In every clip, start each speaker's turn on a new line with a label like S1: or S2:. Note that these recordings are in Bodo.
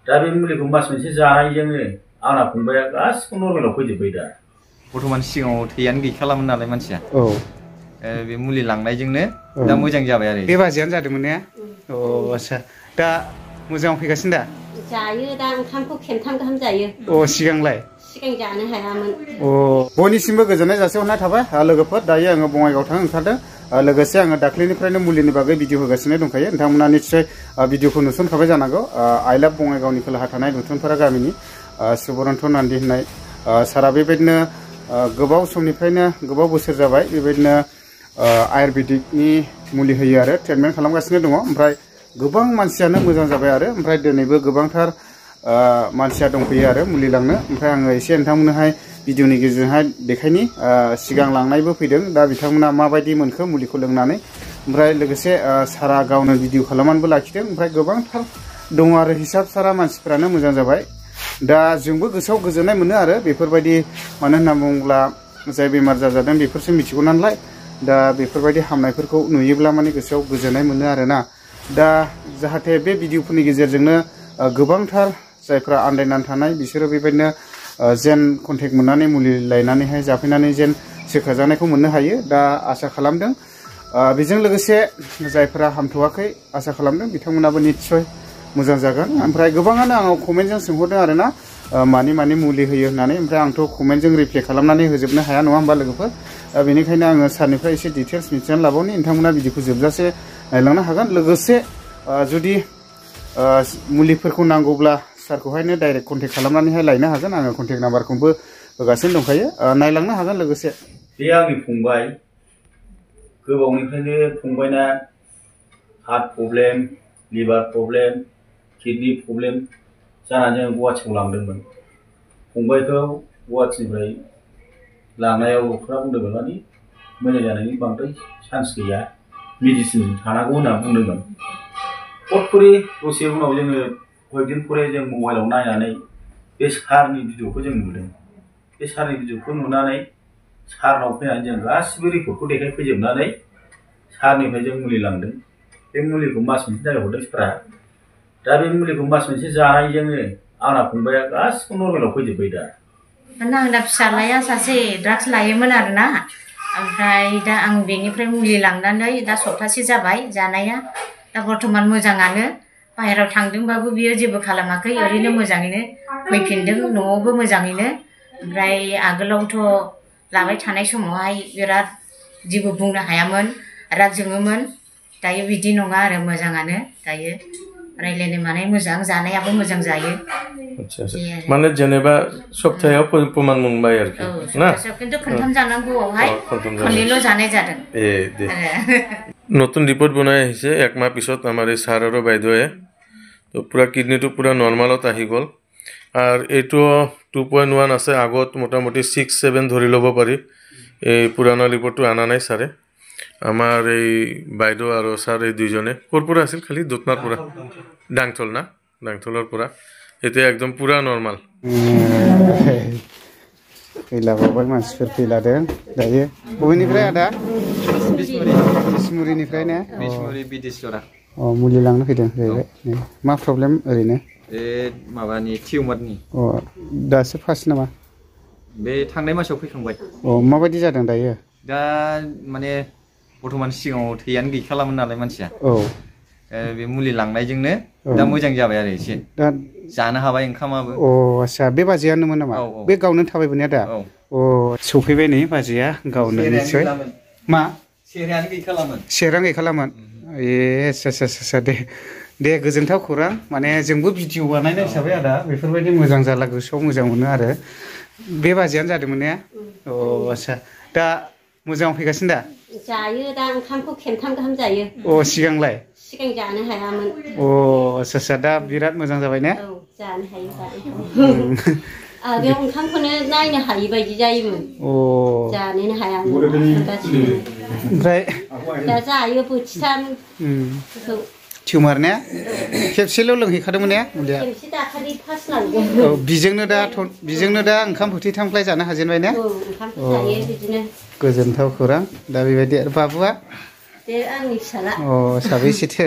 S1: दा बे मुलिखौ मास मोनसे जानायजोंनो आंना फंबाया गासिबो नर्मेलाव फैजोब्बाय दा।
S2: बर्थमान सिगाङाव थैयानो गैखालामोन नालाय मानसिया।
S3: औ
S2: बे मुलि लांनायजोंनो दा मोजां जाबाय आरो।
S3: बे बाजियानो जादोंमोन ने? अ आच्छा दा मोजाङाव फैगासिनो दा?
S4: जायो दा ओंखामखौ खेमथाम गाहाम जायो।
S3: अ सिगांलाय?
S4: सिगां जानो हायामोन।
S3: अ बयनिसिमबो गोजोननाय जासिहरनाय थाबाय लोगोफोर। दायो आङो बङाइगाव थांनो ओंखारदों। लोगोसे आङो दाख्लैनिफ्रायनो मुलिनि बागै भिडिअ होगासिनो दंखायो। नोंथांमोना निस्सय भिडिअखौ नुसनखाबाय जानांगौ। आइ लाभ बङाइगावनि खोलाहा थानाय नुथुनफारा गामिनि सुबरन्त नान्दी होननाय सारा बेबायदिनो गोबाव समनिफ्रायनो गोबाव बोसोर जाबाय बेबायदिनो आयुर्वेदिकनि मुलि होयो आरो ट्रिटमेन्ट खालामगासिनो दङ। ओमफ्राय गोबां मानसियानो मोजां जाबाय आरो ओमफ्राय दिनैबो गोबांथार मानसिया दंफैयो आरो मुलि लांनो। ओमफ्राय आङो एसे नोंथांमोननोहाय भिडिअनि गेजेरजोंहाय देखायनि सिगां लांनायबो फैदों दा बिथांमोना माबायदि मोनखो मुलिखौ लोंनानै। ओमफ्राय लोगोसे सारा गावनो भिडिअ खालामनानैबो लाखिदों। ओमफ्राय गोबांथार दङ आरो हिसाब सारा मानसिफ्रानो मोजां जाबाय। दा जोंबो गोसोआव गोजोननाय मोनो आरो बेफोरबायदि मानो होनना बुङोब्ला जाय बेमार जाजादों बेफोरसो मिथिगौ नालाय। दा बेफोरबायदि हामनायफोरखौ नुयोब्ला माने गोसोआव गोजोननाय मोनो आरोना। दा जाहाथे बे भिडिअफोरनि गेजेरजोंनो गोबांथार जायफ्रा आन्दायनानै थानाय बिसोरो बेबायदिनो जेन कन्टेक्ट मोननानै मुलि लायनानैहाय जाफैनानै जेन सोखाजानायखौ मोननो हायो दा आसा खालामदों। बेजों लोगोसे जायफ्रा हामथ'वाखै आसा खालामदों बिथांमोनाबो निस्सय मोजां जागोन। ओमफ्राय गोबाङानो आंनाव कमेन्टजों सोंहरदों आरोना मानि मुलि होयो होननानै। ओमफ्राय आंथ' कमेन्टजों रिप्लाइ खालामनानै होजोबनो हाया नङा होमबा लोगोफोर। बेनिखायनो आङो सारनिफ्राय एसे डिटेल्स मिथिनानै लाबावनि। नोंथांमोना भिडिअखौ जोबजासे नायलांनो हागोन। लोगोसे जुदि मुलिफोरखौ नांगौब्ला सारखौहायनो डाइरेक्ट कन्टेक्ट खालामनानैहाय लायनो हागोन। आङो कन्टेक्ट नाम्बारखौबो होगासिनो दंखायो नायलांनो हागोन। लोगोसे
S1: बे आंनि फंबाय गोबावनिफ्रायनो फंबायना heart problem, liver problem, kidney problem जानानै जों गुवाहाटियाव लांदोंमोन। फंबायखौ गुवाहाटिनिफ्राय लांनायाव डक्टरा बुंदोंमोन माने मोजां जानायनि बांद्राय चान्स गैया, मेडिसिन थानांगौ होनना बुंदोंमोन। हटकरि दसे उनाव जोङो कयदिन परे जों मबाइलाव नायनानै बे सारनि भिडिअखौ जों नुदों। बे सारनि भिडिअखौ नुनानै सारनाव फैनानै जों गासिबो रिपर्टखौ देखायफैजोबनानै सारनिफ्राय जों मुलि लांदों। बे मुलिखौ मास मोनसे जाहरदों सारा। दा बे मुलिखौ मास मोनसे जानायजोंनो आंना फंबाया गासिबो नर्मेलाव फैजोब्बाय दा।
S5: आं दा फिसालाया सासे ड्राग्स लायोमोन आरोना। ओमफ्राय दा आं बेनिफ्राय मुलि लांनानै दा सप्तासे जाबाय जानाया। दा बर्थमान मोजाङानो। बाहेरायाव थांदोंबाबो बियो जेबो खालामाखै, ओरैनो मोजाङैनो फैफिनदों न'आवबो मोजाङैनो। ओमफ्राय आगोलावथ' लाबाय थानाय समावहाय बिराद जेबो बुंनो हायामोन, राग जोङोमोन। दायो बिदि नङा आरो मोजाङानो दायो। रायलायनाय मानाय मोजां, जानायाबो मोजां जायो।
S6: माने जेनेबा सप्तायाव प्रमान मोनबाय आरोखि ना?
S5: खिन्थु खनथाम जानांगौआवहाय खननैल' जानाय जादों।
S6: দে নতুন রিপোর্ট বনাই আহিছে একমাহ পিছত আমাৰ এই ছাৰ আৰু বাইদেৱে তো পুৰা কিডনিটো পুৰা নৰ্মালত আহি গ'ল। আৰু এইটো 2.1 আছে, আগত মোটামুটি 6-7 ধৰি ল'ব পাৰি। এই পুৰাণা ৰিপৰ্টটো আনা নাই ছাৰে। আমাৰ এই বাইদেউ আৰু ছাৰ এই দুইজনে ক'ৰ পৰা আছিল? খালি দুধনাৰ পৰা, ডাংথল না, ডাংথলৰ পৰা। এতিয়া একদম পুৰা নৰ্মাল।
S3: फैलाबावबाय मानसिफोर फैलादों दायो। बबेनिफ्राय आदा? बिसमुरिनिफ्राय ने?
S2: बिसमुरि बिदेशरा।
S3: अ मुलि लांनो फैदों जाहैबाय। मा प्रब्लेम ओरैनो?
S2: बे माबानि टिउमारनि।
S3: अ दासो फार्स्ट नामा?
S2: बे थांनाय मासाव फैखांबाय।
S3: अ माबायदि जादों दायो?
S2: दा माने बर्थमान सिगाङाव थैयानो गैखालामोन नालाय मानसिया।
S3: औ
S2: बे मुलि लांनायजोंनो दा मोजां जाबाय आरो एसे। दा जानो हाबाय ओंखामाबो।
S3: अ आच्छा बे बाजैयानोमोन नामा? बे गावनो थाबायबोनाया दा? अ सफैबाय नै बाजैया गावनो निस्सय। मा?
S2: सेहरायानो गैखालामोन।
S3: सेहरायानो गैखालामोन। ए आच्छा दे गोजोनथाव खौरां। माने जोंबो भिडिअ बानायनाय हिसाबै आदा बेफोरबायदि मोजां जाला गोसोआव मोजां मोनो आरो। बे बाजैयानो जादोंमोन ने? अ आच्छा दा मोजाङाव फैगासिनो दा?
S4: जायो दा ओंखामखौ खेमथाम गाहाम जायो।
S3: अ सिगांलाय?
S4: सिगां जानो हायामोन।
S3: अ आच्छा दा बिराद मोजां जाबाय ने?
S4: औ जानो हायो दा। आगोलाव ओंखामखौनो नायनो हायि बायदि जायोमोन। जानोनो हायामोन गासिबो।
S3: ओमफ्राय
S4: दा जायो बोथिथाम।
S3: टिउमार ने? खेबसेल' लोंहैखादोंमोन ने मुलिया?
S4: खेबसे दाखालि फार्स्ट लांदों।
S3: औ बिजोंनो दा ओंखाम बोथिथामलाय जानो हाजेनबाय ने?
S4: औ ओंखामखौ जायो बिदिनो।
S3: गोजोनथाव खौरां। दा बेबायदि आरो बाबुआ?
S4: बे आंनि फिसाला।
S3: अ साबैसेथो?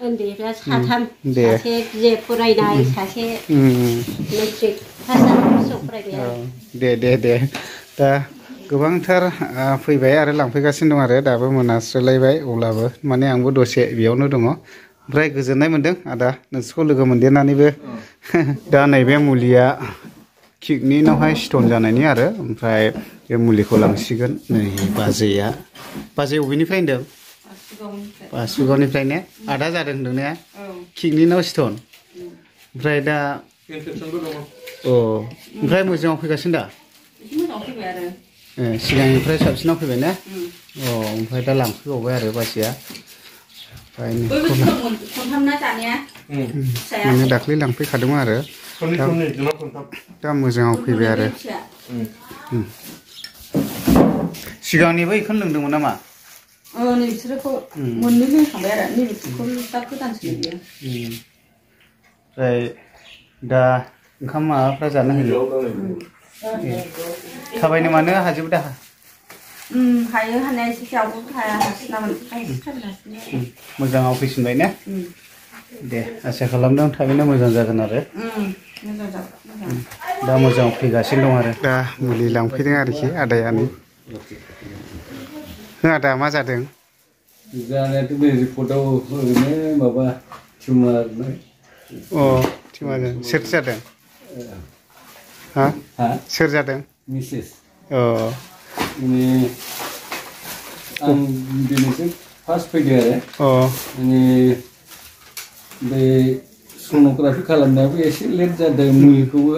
S4: उन्दैफ्रा साथाम सासे जे फरायनाय सासे मेट्रिक पास जानानै फरायबाय आरो
S3: दे दे दे दा गोबांथार फैबाय आरो लांफैगासिनो दं आरो दाबो मोनास्रायलायबाय अब्लाबो माने आंबो दसे बेयावनो दङ ओमफ्राय गोजोननाय मोन्दों आदा नोंसोरखौ लोगो मोनदेरनानैबो दा नैबे मुलिया किडनिनावहाय स्टन जानायनि आरो ओमफ्राय बे मुलिखौ लांसिगोन नै बाजैया बाजै बबेनिफ्राय होनदों बासुगावनिफ्राय ने आदा जादों होनदों ने किडनिनाव स्टन ओमफ्राय दा अ ओमफ्राय मोजाङाव फैगासिनो दा सिगांनिफ्राय साबसिनाव फैबाय ने अ ओमफ्राय दा लांफैबावबाय आरो बाजैया माने दाख्लै लांफैखादोंमोन आरो दा मोजाङाव फैबाय आरो सिगांनिबो बेखौनो लोंदोंमोन नामा
S7: नैबिसोरखौ मोननै लोंखांबाय आरो नैबिसोरखौ दा गोदानसो लोंदों
S3: ओमफ्राय दा ओंखाम माबाफ्रा जानो होयो थाबायनो मानो हाजोबो दा
S7: हायो हानाया एसे जावबो हाया हासिनामोन
S3: मोजाङाव फैफिनबाय ने दे आसा खालामदों थाबैनो मोजां जागोन आरो दा मोजाङाव फैगासिनो दं आरो दा मुलि लांफैदों आरोखि आदायानो आदा मा जादों
S8: जानायाथ' बे रिपर्टआव ओरैनो माबा टिउमार
S3: अ टिउमार सोर जादों हा सोर जादों
S8: मिसेस
S3: अ
S8: माने आं दिनैसो फार्स्ट फैदों आरो माने बे सन'ग्राफि खालामनायाबो एसे लेट जादों मुलिखौबो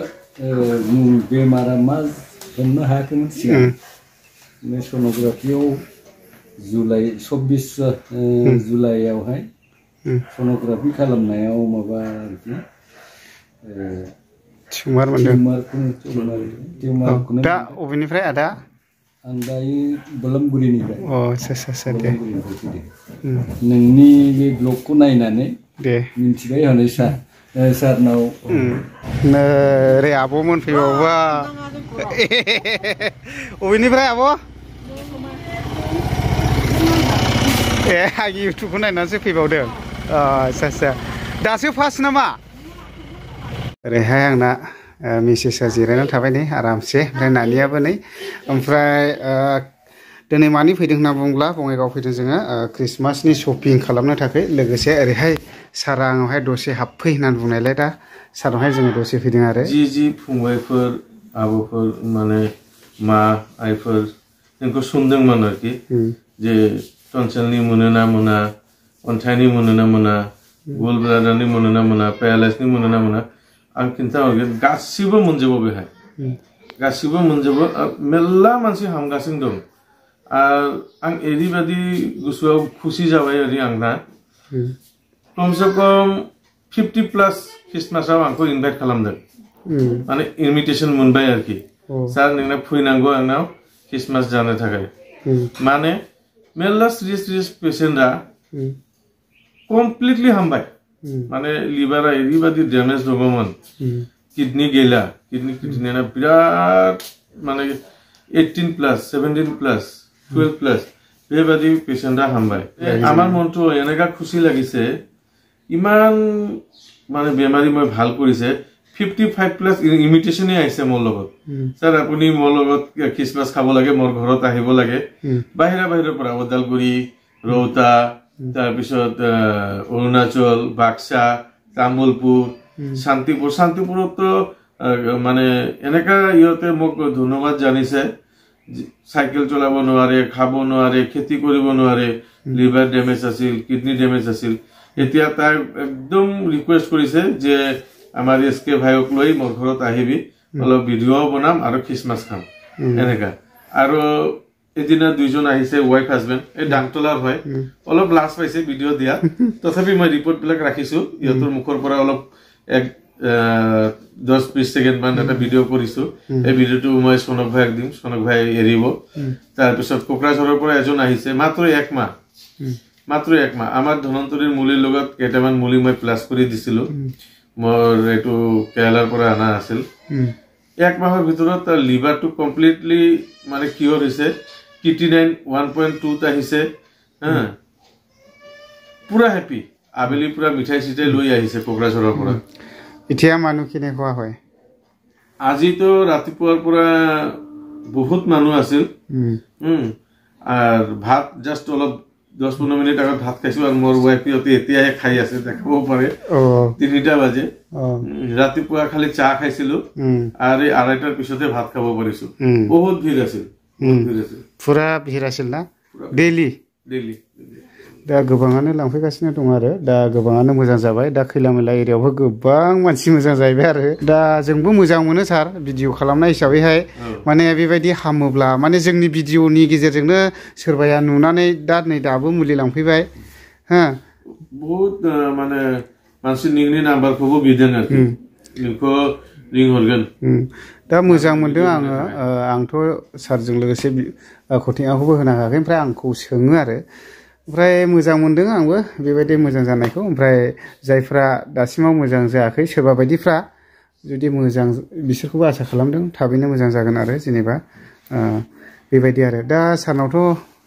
S8: बेमारा मा हमनो हायाखैमोन सिगां बे सन'ग्राफियाव जुलाइ 24 जुलाइयावहाय सन'ग्राफि खालामनायाव माबा आरोखि
S3: टिउमार मोनदों
S8: टिउमारखौनो
S3: दा अबेनिफ्राय आदा
S8: आं दायो बलमगुरिनिफ्राय
S3: अ आच्छा दे
S8: नोंनि बे ब्लगखौ नायनानै
S3: दे
S8: मिन्थिबाय हनै सारनाव
S3: ओरै आब'मोन फैबावबा अबेनिफ्राय आब' ए आं इउटुबखौ नायनानैसो फैबावदों आच्छा दासो फार्स्ट नामा ओरैहाय आंना मिसेसआ जिरायनानै थाबाय नै आरामसे ओमफ्राय नानियाबो नै ओमफ्राय दिनै मानि फैदों होनना बुङोब्ला बङाइगाव फैदों जोङो ख्रिस्टमासनि शपिं खालामनो थाखाय लोगोसे ओरैहाय सारा आंनावहाय दसे हाबफै होननानै बुंनायलाय दा सारावहाय जोङो दसे फैदों आरो
S6: जि फंबायफोर आब'फोर माने मा आइफोर जोंखौ सोंदोंमोन आरोखि जे टनसेलनि मोनो ना मोना अन्थाइनि मोनो ना मोना गल ब्लाडारनि मोनो ना मोना पेरालाइसनि मोनो ना मोना आं खिन्थाहरगोन गासिबो मोनजोबो बेहाय गासिबो मोनजोबो मेरला मानसि हामगासिनो दं आं एरैबायदि गोसोआव खुसि जाबाय ओरै आंना खमसे खम 50+ ख्रिस्टमासआव आंखौ इनभाइट खालामदों माने इनभिटेसन मोनबाय आरोखि सार नोंना फैनांगौ आंनाव ख्रिस्टमास जानो थाखाय माने मेरला सिरियास पेसेन्टआ कमप्लिटलि हामबाय माने लिभारा एरैबायदि डेमेज दङमोन किडनी गैला किडनीना बिराद माने 18+, 17+, 12+ बेबायदि पेसेन्टआ हामबाय আমার মনটো এনেকা খুশি লাগিছে ইমান মানে বেমাৰী মই ভাল কৰিছে 55+ ইমিটেশনে আহিছে মোৰ লগত স্যার আপুনি মোৰ লগত খ্ৰীষ্টমাছ খাব লাগে মোৰ ঘৰত আহিব লাগে বাহিৰৰ পৰা ওদালগুৰি ৰৌতা তাৰ পিছত অৰুণাচল বাক্সা তামুলপুৰ শান্তিপুৰত মানে এনেকা ইহঁতে মোক ধন্যবাদ জানিছে সাইকেল চলাব নোৱাৰে খাব নোৱাৰে খেতি কৰিব নোৱাৰে লিভাৰ ড্যামেজ আছিল কিডনি ড্যামেজ আছিল এতিয়া তাই একদম ৰিকুৱেষ্ট কৰিছে যে আমাৰ এসকে ভাইক লৈ মোৰ ঘৰত আহিবি অলপ ভিডিও বনাম আৰু খ্ৰীষ্টমাছ খাম এনেকা আৰু এদিনা দুইজন আহিছে ওয়াইফ হাজবেন্ড এই ডাংতলাৰ হয় অলপ লাজ পাইছে ভিডিও দিয়া তথাপি মই ৰিপৰ্ট বিলাক ৰাখিছো ইহঁতৰ মুখৰ পৰা অলপ 10-20 সেকেন্ড মান এটা ভিডিও কৰিছো এই ভিডিওটো মই সনক ভাইক দিম সনক ভাই এৰিব তাৰ পিছত কোকৰাঝাৰৰ পৰা এজন আহিছে মাত্ৰ 1 মাহ আমাৰ ধনন্তৰীৰ মুলিৰ লগত কেইটামান মুলি মই প্লাস কৰি দিছিলো মোৰ এটো কেৰালাৰ পৰা আনা আছিল 1 মাহৰ ভিতৰত তাৰ লিভাৰটো কমপ্লিটলি মানে কিউৰ হৈছে কিটিনাইন 1.2 আহিছে পুৰা হ্যাপি আবেলি পুৰা মিঠাই চিঠাই লৈ আহিছে কোকৰাঝাৰৰ পৰা
S3: এতিয়া মানুহখিনি খোৱা হয়
S6: আজিতো ৰাতিপুৱাৰ পৰা বহুত মানুহ আছিল আৰু ভাত জাষ্ট অলপ 10-15 মিনিট আগত ভাত খাইছো আৰু মোৰ ৱাইফিহঁতে এতিয়াহে খাই আছে দেখাব পাৰে 3টা বাজে ৰাতিপুৱা খালি চাহ খাইছিলো আৰু 2:30টাৰ পিছতে ভাত খাব পাৰিছো বহুত ভিৰ আছিল
S3: পুৰা ভিৰ আছিল না ডেইলি दा गोबाङानो लांफैगासिनो दं आरो दा गोबाङानो मोजां जाबाय दा खैला मैला एरियायावबो गोबां मानसि मोजां जाहैबाय आरो दा जोंबो मोजां मोनो सार भिडिअ खालामनाय हिसाबैहाय माने बेबायदि हामोब्ला माने जोंनि भिडिअनि गेजेरजोंनो सोरबाया नुनानै दा नै दाबो मुलि लांफैबाय हा
S6: बहुत माने मानसि नोंनि नाम्बारखौबो बिदों आरो नोंखौ लिंहरगोन
S3: दा मोजां मोनदों आङो आंथ' सारजों लोगोसे कटिंआखौबो होनो हायाखै ओमफ्राय आंखौ सोङो आरो ओमफ्राय मोजां मोनदों आंबो बेबायदि मोजां जानायखौ ओमफ्राय जायफ्रा दासिमाव मोजां जायाखै सोरबा बायदिफ्रा जुदि मोजां बिसोरखौबो आसा खालामदों थाबैनो मोजां जागोन आरो जेनेबा बेबायदि आरो दा सारनावथ'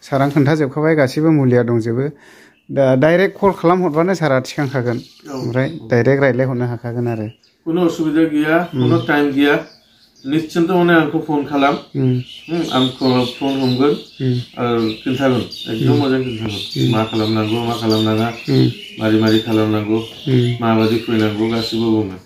S3: सारां खोन्थाजोबखाबाय गासिबो मुलिया दंजोबो दा डाइरेक्ट कल खालामहरबानो सारा थिखांखागोन ओमफ्राय डाइरेक्ट रायज्लायहरनो हाखागोन आरो
S6: কোনো অসুবিধা গিয়া কোনো টাইম গিয়া নিশ্চিন্ত মনে आंखौ ফোন खालाम आंखौ ফোन हमगोन आरो खिन्थागोन एकदम मोजां खिन्थागोन मा खालामनांगौ मा खालामनाङा मारै मारै खालामनांगौ माबायदि फैनांगौ गासिबो बुङो